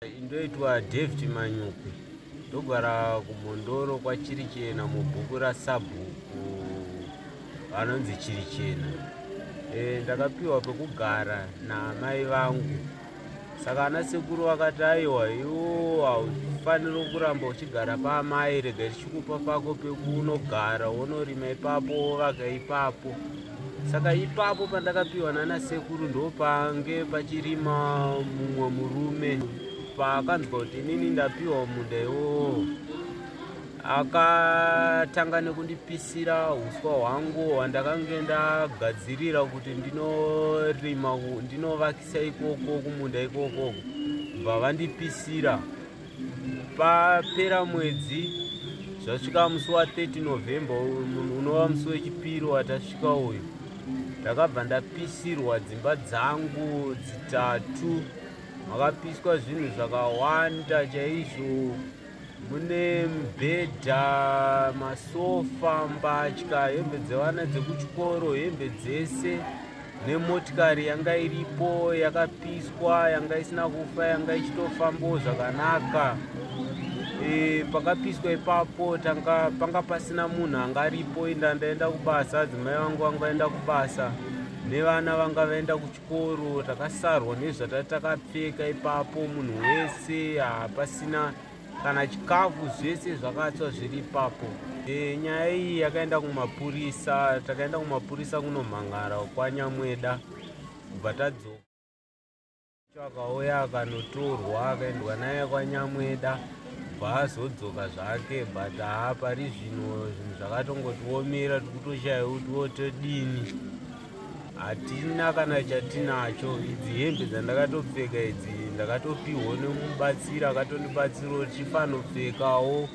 Ndoitwa David Manyuku, ndogara kuMondoro kwaChirichena mubhuku rasabhuku vanonzi Chirichena. Ndakapiwa pekugara namai vangu. Saka ana sekuru vakati aiwa iwo haufaniri kuramba uchigara paamai, rega tichikupa pako pekunogara unorima ipapo wovaka ipapo. Saka ipapo pandakapiwa nana sekuru ndopange pachirima mumwe murume. Paakanzwa kuti inini ndapiwa munda iwowo, akatanga nekundipisira uswa hwangu hwandakange ndagadzirira kuti ndinorima ndinovakisa ikoko kumunda ikoko. Bva vandipisira. Papera mwedzi zvasvika musi wa30 Novemba unova musi wechipiri watasvika uyu, ndakabva ndapisirwa dzimba dzangu dzitatu. Makapiswa zvinhu zvakawanda chaizvo. Mune mibhedha, masofa, mbatya, hembe dzevana dzekuchikoro, hembe dzese nemotikari yanga iripo yakapiswa, yanga isina kufa, yanga ichitofambawo zvakanaka. Pakapiswa ipapo panga pasina munhu anga aripo. Ndaenda kubasa, adzimai vangu vangaenda kubasa nevana vanga vaenda kuchikoro. Takasarwa nezvatakapfeka ipapo, munhu wese hapasina kana chikafu, zvese zvakatsva zviri ipapo. Nyaya iyi yakaenda kumapurisa. Takaenda kumapurisa kunomhangara kwaNyamweda. Kubva tadzoka akauya akanotorwa akaendwa naye kwaNyamweda, bva azodzoka zvake. But pari zvino zvinhu zvakatongotiomera, tikutoshayiwa kuti todini. Hatina kana chatinacho. Idzi hembe dzandakatopfeka idzi ndakatopiwa nemubatsiri akatondibatsira tifanopfekawo.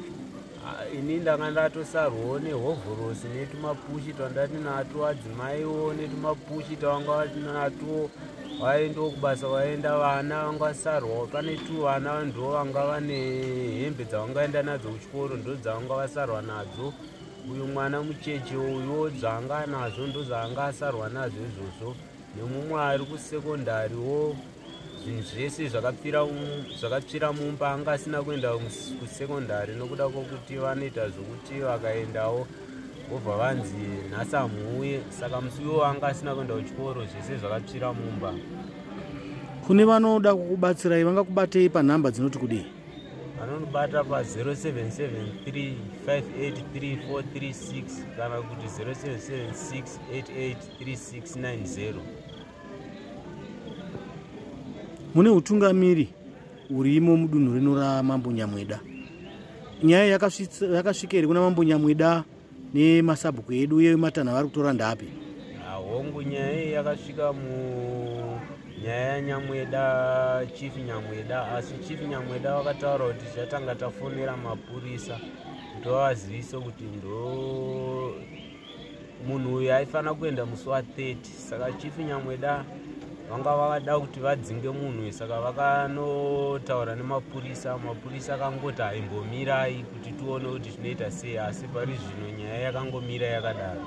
Ini ndanga ndatosarwawo nehovhorosi netumapushi twandati natwo. Adzimaiwo netumapushi twavanga vatinatwo. Vaendawo kubasa, vaenda vana vangasarwawo. Pane vana ndo vanga vane hembe dzavangaenda nadzo kuchikoro, ndo dzavanga vasarwa nadzo. Uyu mwana mucheche uyo dzanga nazo ndo dzanga asarwa nazo izvozvo. Nemumwe ari kusekondariwo zvinhu zvese zvakapfira mumba, anga asina kuenda kusekondari nokuda kwokuti vanoita zvokuti vakaendawo vobva vanzi nhasi muye. Saka musi iwo anga asina kuenda kuchikoro, zvese zvakapfira mumba. Kune vanoda kukubatsirai vangakubatei panhamba dzinoti kudii? Vanondibata pa0773 583436 kana kuti 0776 883690. Mune utungamiri urimo mudunhu rino raMambo Nyamweda. Nyaya yakasvika here kuna Mambo Nyamweda nemasabhuku edu uye matanha vari kutora ndapi? Hongu nyaya iyi yakasvika munyaya yaNyamweda, Chief Nyamweda. Asi Chief Nyamweda vakataura kuti tichatanga tafonera mapurisa tovazivisa kuti munhu uyu aifanira kuenda musi wa30. Saka Chief Nyamweda vanga vakada kuti vadzinge munhu uyu. Saka vakanotaura nemapurisa. Mapurisa akangoti haimbomirai kuti tione kuti zvinoita sei. Asi pari zvino nyaya yakangomira yakadaro.